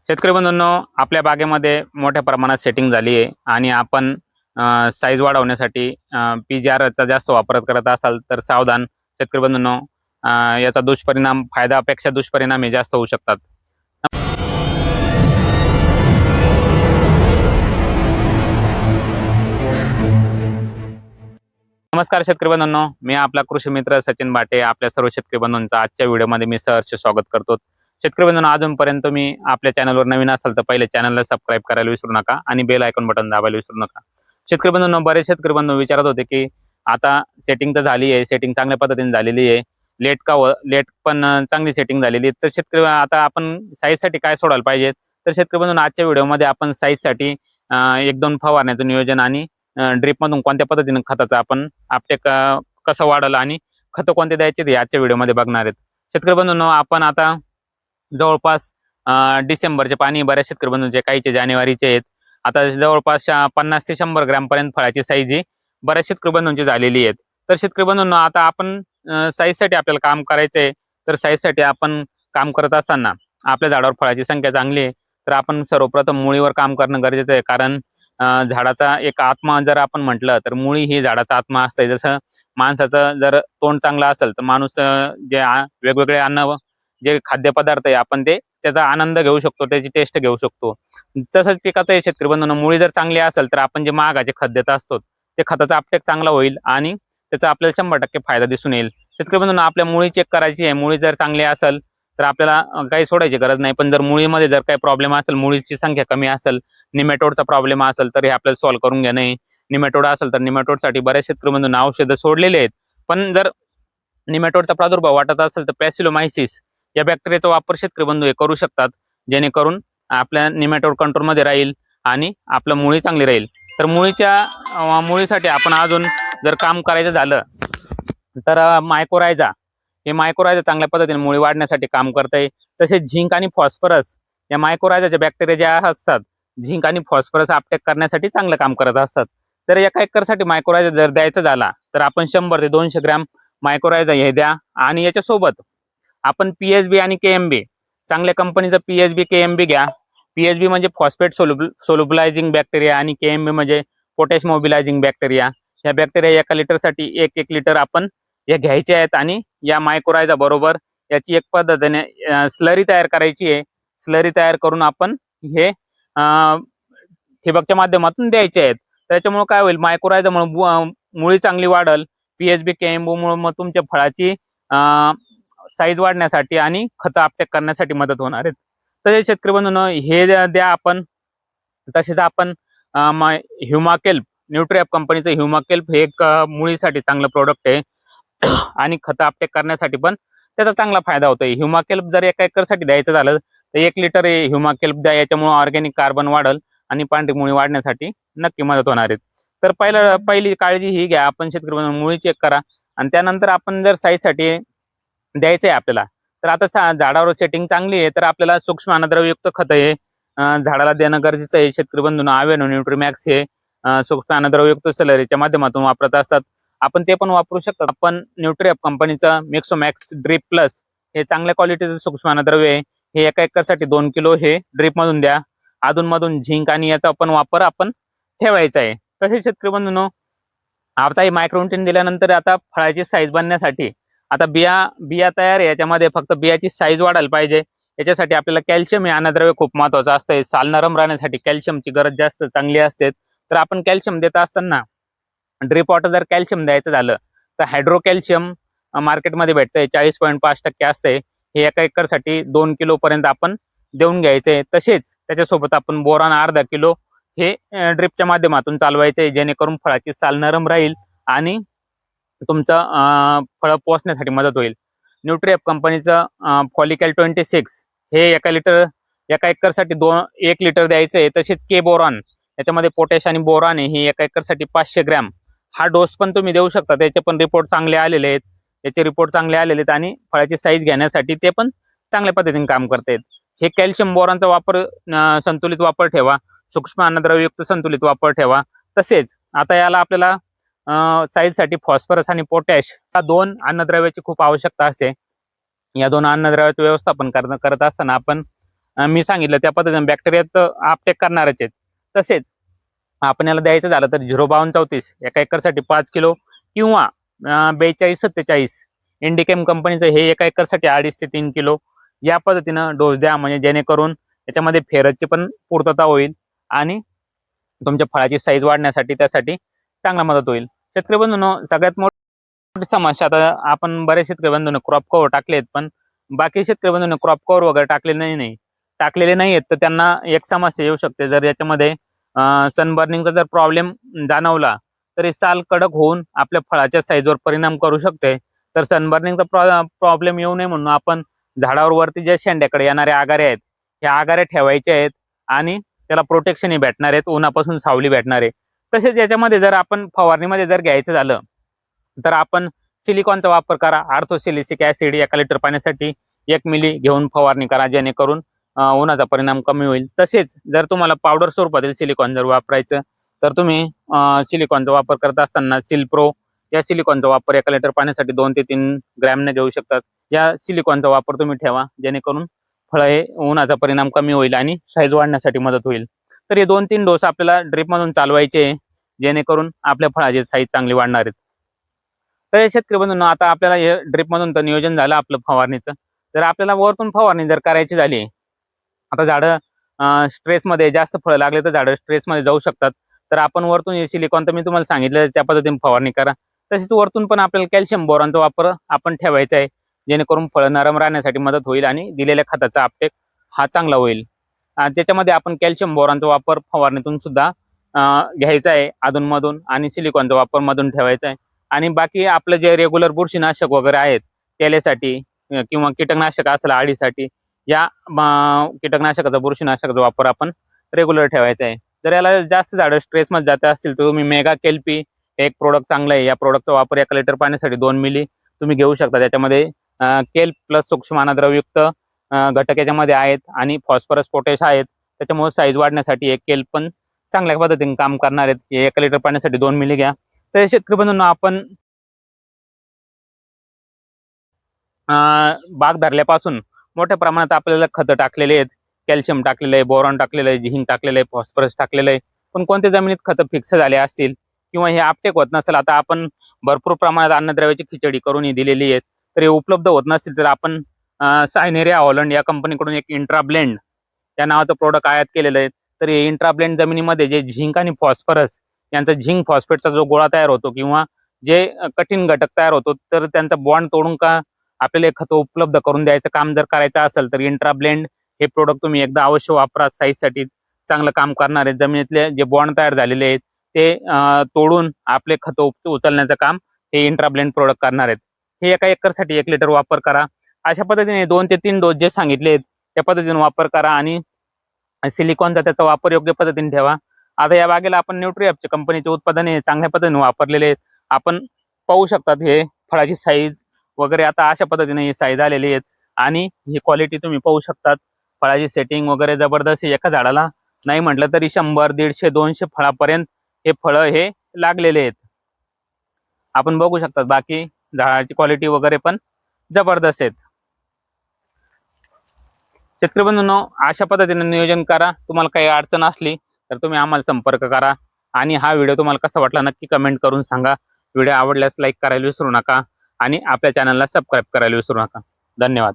शेतकरी बंधूंनो, आपल्या बागेमध्ये मोठ्या प्रमाणात सेटिंग झाली आहे आणि आपण साईज वाढवण्यासाठी पीजीआरचा जास्त वापर करत असाल तर सावधान शेतकरी बंधूंनो. याचा दुष्परिणाम फायद्यापेक्षा दुष्परिणाम हे जास्त होऊ शकतात. नमस्कार शेतकरी बंधूंनो, मी आपला कृषी मित्र सचिन बाटे आपल्या सर्व शेतकरी बंधूंचा आजच्या व्हिडिओमध्ये मी सहर्ष स्वागत करतो. शेतकरी बंधूंनो, अजूनपर्यंत तुम्ही आपल्या चॅनलवर नवीन असाल तर पहिले चॅनलला सबस्क्राईब करायला विसरू नका आणि बेल आयकॉन बटन दाबायला विसरू नका. शेतकरी बंधूंनो, बरेच शेतकरी बंधू विचारत होते की आता सेटिंग तर झाली आहे, सेटिंग चांगल्या पद्धतीने झालेली आहे, लेट पण चांगली सेटिंग झालेली आहे, तर शेतकरी आता आपण साईजसाठी काय सोडायला पाहिजे. तर शेतकरी बंधूंनो, आजच्या व्हिडिओमध्ये आपण साईजसाठी एक दोन फवारण्याचं नियोजन आणि ड्रीपमधून कोणत्या पद्धतीने खताचं आपण आपटेक कसं वाढलं आणि खतं कोणते द्यायचे ते आजच्या व्हिडिओमध्ये बघणार आहेत. शेतकरी बंधूंनो, आपण आता जवळपास डिसेंबरचे पाणी बऱ्याच शेतकरी बंधूंचे काहीचे जानेवारीचे आहेत. आता जवळपास 50 ते 100 ग्रॅम पर्यंत फळाची साईज ही बऱ्याच शेतकरी बंधूंची झालेली आहेत. तर शेतकरी बंधूंनो, आता आपण साईजसाठी आपल्याला काम करायचं आहे. तर साईजसाठी आपण काम करत असताना आपल्या झाडावर फळाची संख्या चांगली आहे तर आपण सर्वप्रथम मुळीवर काम करणं गरजेचं आहे. कारण झाडाचा एक आत्मा जर आपण म्हटलं तर मुळी ही झाडाचा आत्मा असते. जसं माणसाचं जर तोंड चांगलं असेल तर माणूस वेगवेगळे अन्न जे खाद्यपदार्थ आहे आपण त्याचा आनंद घेऊ शकतो, त्याची टेस्ट घेऊ शकतो. तसंच पिकाचं शेतकरी बंधूंनो, मुळी जर चांगली असेल तर आपण जे महागाचे खत देत असतो ते खताचा अपटेक चांगला होईल आणि त्याचा आपल्याला 100% फायदा दिसून येईल. शेतकरी बंधूंनो, आपल्या मुळी चेक करायची आहे. मुळी जर चांगली असेल तर आपल्याला काही सोडायची गरज नाही. पण जर मुळीमध्ये जर काही प्रॉब्लेम असेल, मुळीची संख्या कमी असेल, निमेटोडचा प्रॉब्लेम असेल तर हे आपल्याला सॉल्व्ह करून घेणे. निमेटोड असेल तर निमेटोडसाठी बऱ्याच शेतकरी बंधूंना औषधं सोडलेले आहेत. पण जर निमेटोडचा प्रादुर्भाव वाटत असेल तर पॅसिलोमायसिस या बॅक्टेरियाचा वापर शेतकरी बंधू हे करू शकतात, जेणेकरून आपल्या निमेटोड कंट्रोलमध्ये राहील आणि आपलं मुळी चांगली राहील. तर मुळीसाठी आपण अजून जर काम करायचं झालं तर मायकोरायझा चांगल्या पद्धतीने मुळी वाढण्यासाठी काम करते. तसेच झिंक आणि फॉस्फरस या मायकोरायझाच्या बॅक्टेरिया ज्या असतात, झिंक आणि फॉस्फरस अपटेक करण्यासाठी चांगलं काम करत असतात. तर एका एकरसाठी मायकोरायझा जर द्यायचा झाला तर आपण 100 ते 200 ग्रॅम मायकोरायझा हे द्या आणि याच्यासोबत आपण पीएचबी आणि केएमबी चांगल्या कंपनीचं पीएचबी केएमबी घ्या. पीएचबी म्हणजे फॉस्फेट सोल्युबलायझिंग बॅक्टेरिया आणि केएमबी म्हणजे पोटॅश मोबिलायझिंग बॅक्टेरिया. ह्या बॅक्टेरिया एका लिटरसाठी 1 लिटर आपण या घ्यायचे आहेत आणि या मायकोरायझा बरोबर याची एक पद्धतीने स्लरी तयार करायची आहे. स्लरी तयार करून आपण हे ठिबकच्या माध्यमातून द्यायचे आहेत. त्याच्यामुळे काय होईल, मायकोरायझामुळे मुळी चांगली वाढल, पीएचबी केएमबीमुळे मग तुमच्या फळाची साईज वाढण्यासाठी आणि खतं अपटेक करण्यासाठी मदत होणार आहेत. तसेच शेतकरी बंधूंनो, हे द्या आपण. तसेच आपण ह्युमाकेल्प, न्यूट्रीॲप कंपनीचं ह्युमाकेल्प हे एक मुळीसाठी चांगलं प्रोडक्ट आहे आणि खतं अपटेक करण्यासाठी पण त्याचा चांगला फायदा होतोय. ह्युमाकेल्प जर एका एकरसाठी द्यायचं झालं तर 1 लिटर ह्युमाकेल्प द्या. याच्यामुळे ऑर्गॅनिक कार्बन वाढल आणि पांढरी मुळी वाढण्यासाठी नक्की मदत होणार आहे. तर पहिली काळजी ही घ्या आपण शेतकरी बंधूंनो, मुळी चेक करा आणि त्यानंतर आपण जर साईजसाठी द्यायचं आहे आपल्याला तर आता झाडावर सेटिंग चांगली आहे तर आपल्याला सूक्ष्म अन्नद्रव्ययुक्त खतं हे झाडाला देणं गरजेचं आहे. शेतकरी बंधूंनो, आवेनो न्यूट्रीमॅक्स हे सूक्ष्म अन्नद्रव्ययुक्त सलरीच्या माध्यमातून वापरत असतात. आपण ते पण वापरू शकतो. आपण न्यूट्रीॲप कंपनीचं मिक्सोमॅक्स ड्रीप प्लस हे चांगल्या क्वालिटीचं सूक्ष्म अन्नद्रव्य आहे. हे एका एकरसाठी 2 किलो हे ड्रीपमधून द्या. अधूनमधून झिंक आणि याचा पण वापर आपण ठेवायचा आहे. तसेच शेतकरी बंधूंनो, आता हे मायक्रोन्यूट्रिएंट दिल्यानंतर आता फळाची साईज बनण्यासाठी आता बिया तयार आहे. याच्यामध्ये फक्त बियाची साईज वाढायला पाहिजे. याच्यासाठी आपल्याला कॅल्शियम हे अन्नद्रव्य खूप महत्त्वाचं असतं. साल नरम राहण्यासाठी कॅल्शियमची गरज जास्त चांगली असते. तर आपण कॅल्शियम देत असताना ड्रीप वॉटर जर कॅल्शियम द्यायचं झालं तर हायड्रो कॅल्शियम मार्केटमध्ये भेटतंय, 40.5% असतंय. हे एका एकरसाठी 2 किलो पर्यंत आपण देऊन घ्यायचंय. तसेच त्याच्यासोबत आपण बोरॉन अर्धा किलो हे ड्रिपच्या माध्यमातून चालवायचंय, जेणेकरून फळाची साल नरम राहील आणि तुमचं फळं पोचण्यासाठी मदत होईल. न्यूट्रीॲप कंपनीचं फॉलिकॅल 26 हे एका एकरसाठी 1 लिटर द्यायचं आहे. तसेच के बोरॉन याच्यामध्ये पोटॅश आणि बोरॉन आहे, हे एका एकरसाठी 500 ग्रॅम हा डोस पण तुम्ही देऊ शकता. त्याचे पण रिपोर्ट चांगले आलेले आहेत. याचे रिपोर्ट चांगले आलेले आहेत आणि फळाची साईज घेण्यासाठी ते पण चांगल्या पद्धतीने काम करतात. हे कॅल्शियम बोरॉनचा वापर संतुलित वापर ठेवा. सूक्ष्म अन्नद्रव्ययुक्त संतुलित वापर ठेवा. तसेच आता याला आपल्याला साईजसाठी फॉस्फरस आणि पोटॅश या 2 अन्नद्रव्याची खूप आवश्यकता असते. या 2 अन्नद्रव्याचं व्यवस्थापन करत असताना आपण मी सांगितलं त्या पद्धतीने बॅक्टेरिया तर अपटेक करणारच आहेत. तसेच आपण याला द्यायचं झालं तर 05234 एका एकरसाठी 5 किलो किंवा 4247 इंडिकेम कंपनीचं हे एका एकरसाठी 2.5 ते 3 किलो या पद्धतीनं डोस द्या, म्हणजे जेणेकरून याच्यामध्ये फेरसची पण पूर्तता होईल आणि तुमच्या फळाची साईज वाढण्यासाठी त्यासाठी चांगला मदत होईल. शेतकरी बंधूंनो, सगळ्यात मोठी समस्या, आता आपण बरेच शेतकरी बंधूंनो क्रॉप कव्हर टाकलेत, पण बाकी शेतकरी बंधूंनो क्रॉप कव्हर वगैरे टाकलेले नाही आहेत, तर त्यांना एक समस्या येऊ शकते. जर याच्यामध्ये सनबर्निंगचा जर प्रॉब्लेम जाणवला तर साल कडक होऊन आपल्या फळाच्या साईजवर परिणाम करू शकते. तर सनबर्निंगचा प्रॉब्लेम येऊ नये म्हणून आपण झाडावर वरती ज्या शेंड्याकडे येणारे आगारे आहेत, ह्या आगारे ठेवायचे आहेत आणि त्याला प्रोटेक्शनही भेटणार आहेत, उन्हापासून सावली भेटणार आहे. तसेच याच्यामध्ये जर आपण फवारणीमध्ये जर घ्यायचं झालं तर आपण सिलिकॉनचा वापर करा. आर्थोसिलिसिक ऍसिड एका लिटर पाण्यासाठी 1 मिली घेऊन फवारणी करा, जेणेकरून उन्हाचा परिणाम कमी होईल. तसेच जर तुम्हाला पावडर स्वरूपातील सिलिकॉन जर वापरायचं तर तुम्ही सिलिकॉनचा वापर करत असताना सिल्प्रो या सिलिकॉनचा वापर एका लिटर पाण्यासाठी 2 ते 3 ग्रॅमने घेऊ शकतात. या सिलिकॉनचा वापर तुम्ही ठेवा, जेणेकरून फळ हे उन्हाचा परिणाम कमी होईल आणि साईज वाढण्यासाठी मदत होईल. तर हे 2-3 डोस आपल्याला ड्रिपमधून चालवायचे, जेणेकरून आपल्या फळाची साईज चांगली वाढणार आहेत. तर शेतकरी बंधूंनो, आता आपल्याला हे ड्रिपमधून तर नियोजन झालं आपलं फवारणीचं. जर आपल्याला वरतून फवारणी जर करायची झाली, आता झाडं स्ट्रेसमध्ये जास्त फळं लागले तर झाडं स्ट्रेसमध्ये जाऊ शकतात, तर आपण वरतून हे सिलिकॉन तर मी तुम्हाला सांगितलं त्या पद्धतीने फवारणी करा. तसेच वरतून पण आपल्याला कॅल्शियम बोरॉनचा वापर आपण ठेवायचा आहे, जेणेकरून फळं नरम राहण्यासाठी मदत होईल आणि दिलेल्या खताचा अपटेक हा चांगला होईल. त्याच्यामध्ये आपण कॅल्शियम बोरॉनचा वापर फवारणीतून सुद्धा घ्यायचा आहे अधूनमधून, आणि सिलिकॉनचा वापर मधून ठेवायचा आहे. आणि बाकी आपलं जे रेग्युलर बुरशीनाशक वगैरे आहेत तेल्यासाठी किंवा कीटकनाशक असेल अळीसाठी, या कीटकनाशकाचा बुरशीनाशकाचा वापर आपण रेग्युलर ठेवायचा आहे. जर याला जास्त झाडं स्ट्रेसमध्ये जात असतील तर तुम्ही मेगा केल्पी एक प्रोडक्ट चांगलं आहे. या प्रोडक्टचा वापर 1 लिटर पाण्यासाठी 2 मिली तुम्ही घेऊ शकता. त्याच्यामध्ये केल्प प्लस सूक्ष्म अन्नद्रवयुक्त घटक याच्यामध्ये आहेत आणि फॉस्फरस पोटॅश आहेत. त्याच्यामुळे साईज वाढण्यासाठी एक केल्प पण चांगल्या पद्धतीने काम करणार आहेत. हे 1 लिटर पाण्यासाठी 2 मिली घ्या. तर शेतकरी बंधूंनो, आपण बाग धरल्यापासून मोठ्या प्रमाणात आपल्याला खतं टाकलेले आहेत, कॅल्शियम टाकलेलं आहे, बोरॉन टाकलेलं आहे, झिंक टाकलेलं आहे, फॉस्फरस टाकलेलं आहे. पण कोणत्या जमिनीत खतं फिक्स झाले असतील किंवा हे अपटेक होत नसेल, आता आपण भरपूर प्रमाणात अन्नद्रव्याची खिचडी करून ही दिलेली आहे, तर हे उपलब्ध होत नसेल तर आपण सायनेरिया हॉलंड या कंपनीकडून एक इंट्रा ब्लेंड या नावाचं प्रोडक्ट आयात केलेलं आहे. तर हे इंट्रा ब्लेंड जमिनीमध्ये जे झिंक आणि फॉस्फरस यांचा झिंक फॉस्फेटचा जो गोळा तयार होतो किंवा जे कठीण घटक तयार होतो, तर त्यांचा बॉन्ड तोडून का आपल्याला एक खतं उपलब्ध करून द्यायचं काम जर करायचं असेल तर इंट्रा ब्लेंड हे प्रोडक्ट तुम्ही एकदा अवश्य वापरा. साईजसाठी चांगलं काम करणार आहे. जमिनीतले जे बॉन्ड तयार झालेले आहेत ते तोडून आपले खतं उचलण्याचं काम हे इंट्रा ब्लेंड प्रोडक्ट करणार आहेत. हे एका एकरसाठी 1 लिटर वापर करा. अशा पद्धतीने 2 ते 3 डोस जे सांगितले आहेत त्या पद्धतीने वापर करा आणि सिलिकॉनचा त्याचा वापर योग्य पद्धतीने ठेवा. आता या बागेला आपण न्यूट्रिअपच्या कंपनीचे उत्पादने चांगल्या पद्धतीने वापरलेले आहेत. आपण पाहू शकतात हे फळाची साईज वगैरे आता अशा पद्धतीने ही साईज आलेली आहेत आणि ही क्वालिटी तुम्ही पाहू शकतात. फळाची सेटिंग वगैरे जबरदस्त. एका झाडाला नाही म्हटलं तरी 100, 150, 200 फळापर्यंत हे फळं हे लागलेले आहेत. आपण बघू शकतात. बाकी झाडाची क्वालिटी वगैरे पण जबरदस्त आहेत. शेतकरी बंधूंनो, अशा पद्धतीने नियोजन करा. तुम्हाला काही अडचण असली तर तुम्ही आम्हाला संपर्क करा. आणि हा व्हिडिओ तुम्हाला कसा वाटला नक्की कमेंट करून सांगा. व्हिडिओ आवडल्यास लाईक करायला विसरू नका आणि आपल्या चॅनलला सबस्क्राईब करायला विसरू नका. धन्यवाद.